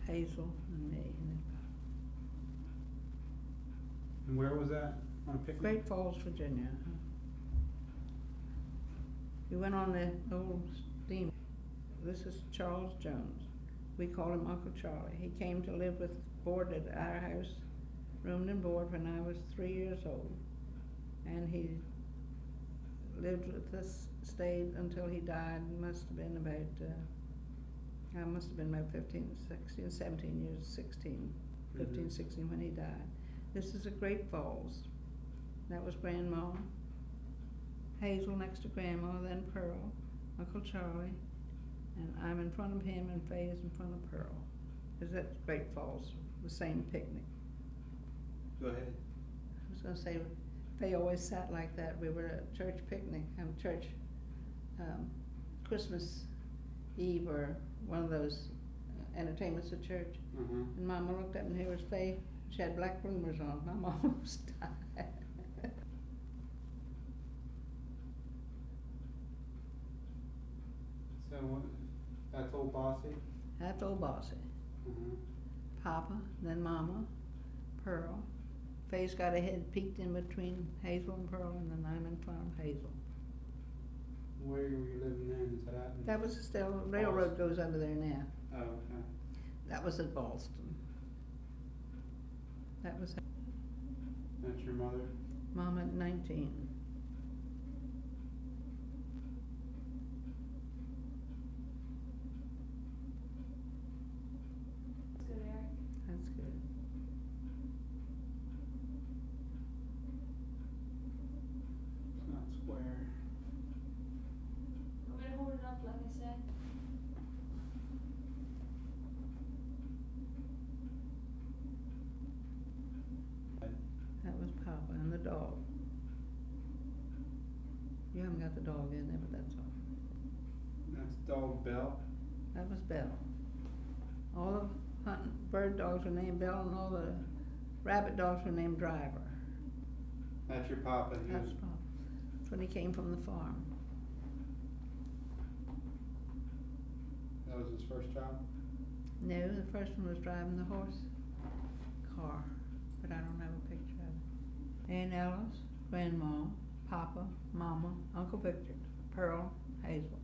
Hazel and me. And where was that? On a picnic? Great Falls, Virginia. We went on the old steam. This is Charles Jones. We call him Uncle Charlie. He came to live with, board at our house, roomed and board when I was 3 years old. And he lived with us, stayed until he died. Must have been about, I must have been about 15, 16, 17 years, 16, 15, 16 when he died. This is at Great Falls. That was Grandma. Hazel next to Grandma, then Pearl, Uncle Charlie, and I'm in front of him and Faye is in front of Pearl. Is at Great Falls, the same picnic. Go ahead. I was going to say, Faye always sat like that. We were at a church picnic, church Christmas Eve or one of those entertainments at church. And Mama looked up and here was Faye. She had black bloomers on. Mama almost died. So that's old Bossy? That's old Bossy. Papa, then Mama, Pearl. Faye's got a head peeked in between Hazel and Pearl, and then I'm in front of Hazel. Where were you living then? Is that out in That was still, railroad goes under there now. Oh, okay. That was at Boston. That was That's your mother? Mom at 19. That's good, Eric. That's good. It's not square. Want me to hold it up like I said? That was Papa and the dog. You haven't got the dog in there, but that's all. That's dog Bell? That was Bell. All the hunting bird dogs were named Bell, and all the rabbit dogs were named Driver. That's your papa? That's Papa. That's when he came from the farm. That was his first job? No, the first one was driving the horse car, but I don't have a picture of it. Aunt Alice, Grandma, Papa, Mama, Uncle Victor, Pearl, Hazel.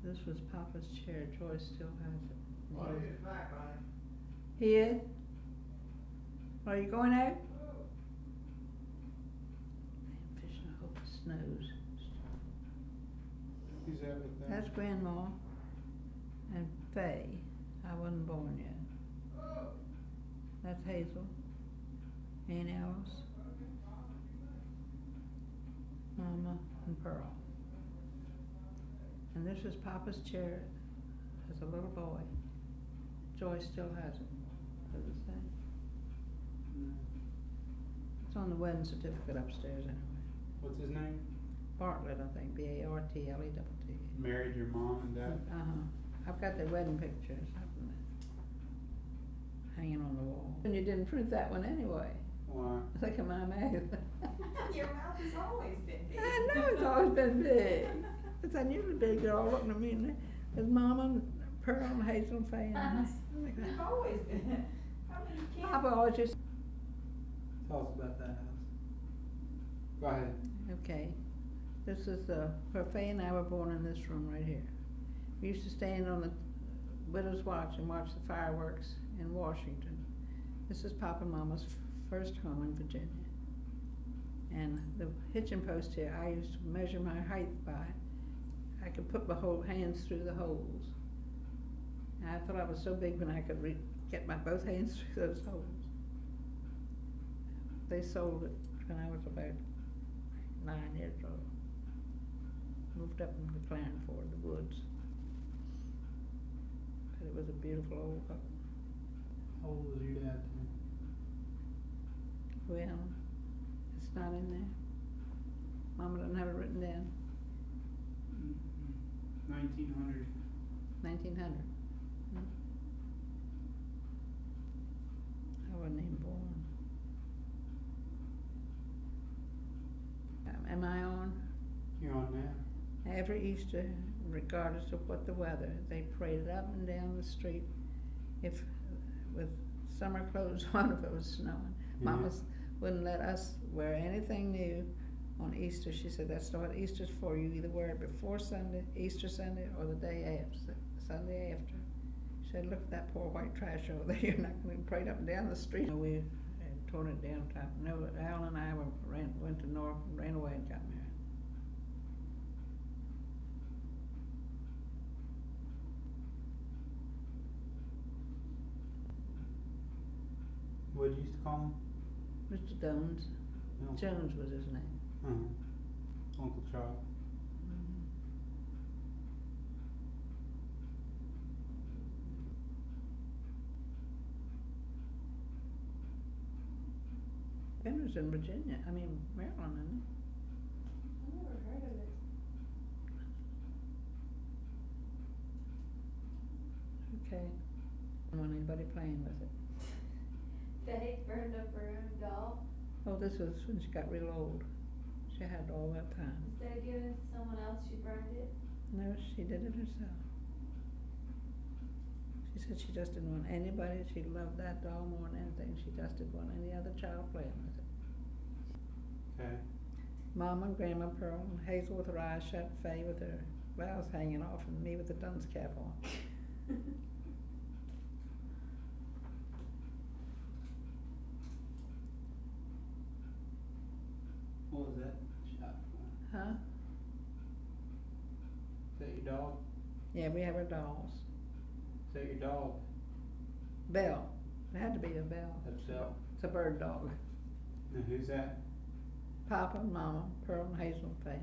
This was Papa's chair. Joyce still has it. What is it back, Ronnie? He is? Are you going out? I'm fishing, I hope it snows. Who's that with that? That's Grandma and Faye. I wasn't born yet. That's Hazel, Aunt Alice, Mama, and Pearl. And this is Papa's chair as a little boy. Joy still has it. Does it say? No. It's on the wedding certificate upstairs anyway. What's his name? Bartlett, I think, B-A-R-T-L-E-T-T. Married your mom and dad? I've got the wedding pictures hanging on the wall. And you didn't print that one anyway. Why? Look at my mouth. Your mouth has always been big. I know it's always been big. It's unusually big. They're all looking at me, and there's Mama, and Pearl, and Hazel, and Faye, and like that. You've always been. I mean, you can't. Papa always just. Tell us about that house. Go ahead. Okay. This is where Faye and I were born, in this room right here. We used to stand on the Widow's Watch and watch the fireworks in Washington. This is Papa and Mama's first home in Virginia. And the hitching post here, I used to measure my height by. I could put my whole hands through the holes. And I thought I was so big when I could get my both hands through those holes. They sold it when I was about 9 years old. Moved up into Clarendon, the woods. But it was a beautiful old home. How old was your dad then? Well, it's not in there. Mama doesn't have it written down. 1900. 1900. I wasn't even born. every Easter, regardless of what the weather, they paraded up and down the street. If, with summer clothes on if it was snowing. Mama wouldn't let us wear anything new on Easter. She said, that's not what Easter's for. You either wear it before Sunday, Easter Sunday, or the day after, Sunday after. She said, look at that poor white trash over there. You're not going to parade up and down the street. We had torn it down top. No, Al and I went to North and ran away and got married. What did you used to call him? Mr. Jones. No. Jones was his name. Uncle Charlie. Ben was in Virginia, Maryland, isn't I never heard of it. he? Okay. I don't want anybody playing with it. They burned up her own doll Oh, this was when she got real old. She had all that time. instead of giving it to someone else. She burned it. No, she did it herself. She said she just didn't want anybody, she loved that doll more than anything, she just didn't want any other child playing with it. Okay. Mama and Grandma Pearl, and Hazel with her eyes shut, Faye with her blouse hanging off, and me with the dunce cap on. What was that shot for? Huh? Is that your dog? Yeah, we have our dolls. Is that your dog? Belle, it had to be a Belle. That's Belle. It's a bird dog. Now who's that? Papa and Mama, Pearl and Hazel and Faye.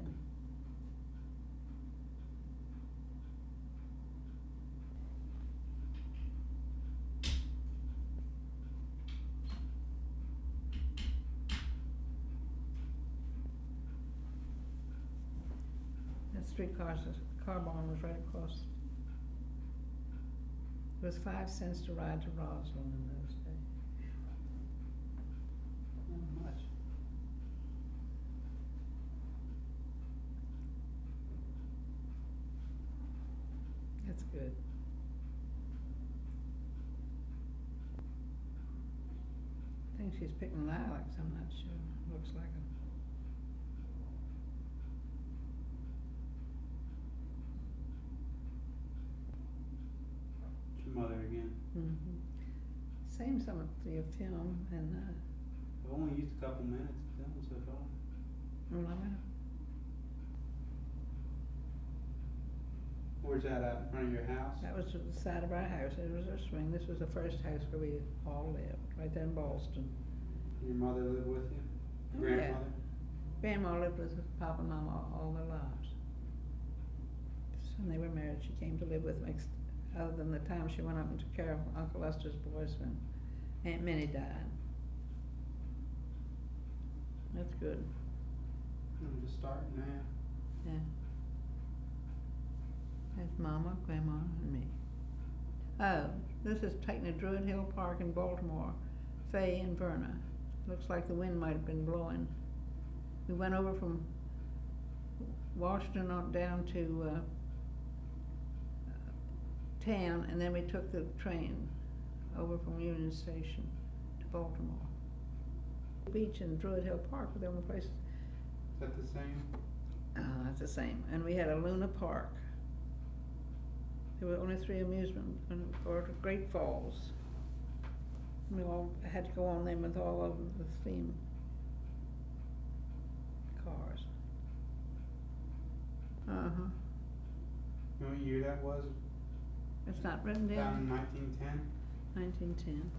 That streetcar, car barn was right across. It was 5 cents to ride to Roslyn in those days. Not much. That's good. I think she's picking lilacs, I'm not sure. Looks like a. It's your mother again. Same some of your film and, I've only used a couple minutes of film so far. Where's that out in front of your house? that was the side of our house. It was our swing. This was the first house where we all lived, right there in Boston. Your mother lived with you? Oh, yeah. Grandmother? Grandma lived with Papa and Mama all their lives. So when they were married, she came to live with me, other than the time she went up and took care of Uncle Lester's boys when Aunt Minnie died. That's good, I'm just starting now. yeah. That's Mama, Grandma, and me. Oh, this is taken at Druid Hill Park in Baltimore, Faye and Verna. Looks like the wind might have been blowing. We went over from Washington on down to town, and then we took the train over from Union Station to Baltimore. The beach and Druid Hill Park were the only places. Is that the same? That's the same. And we had a Luna Park. There were only 3 amusement, or Great Falls. We all had to go on them with all of the theme cars. You know what year that was? It's not written Down down. in 1910? 1910.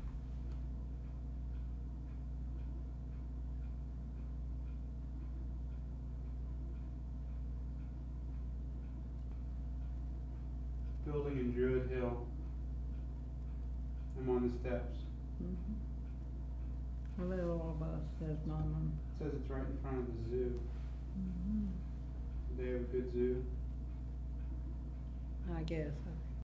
Building in Druid Hill. I'm on the steps. A little old bus, there's Mama. It says it's right in front of the zoo. Do they have a good zoo? I guess.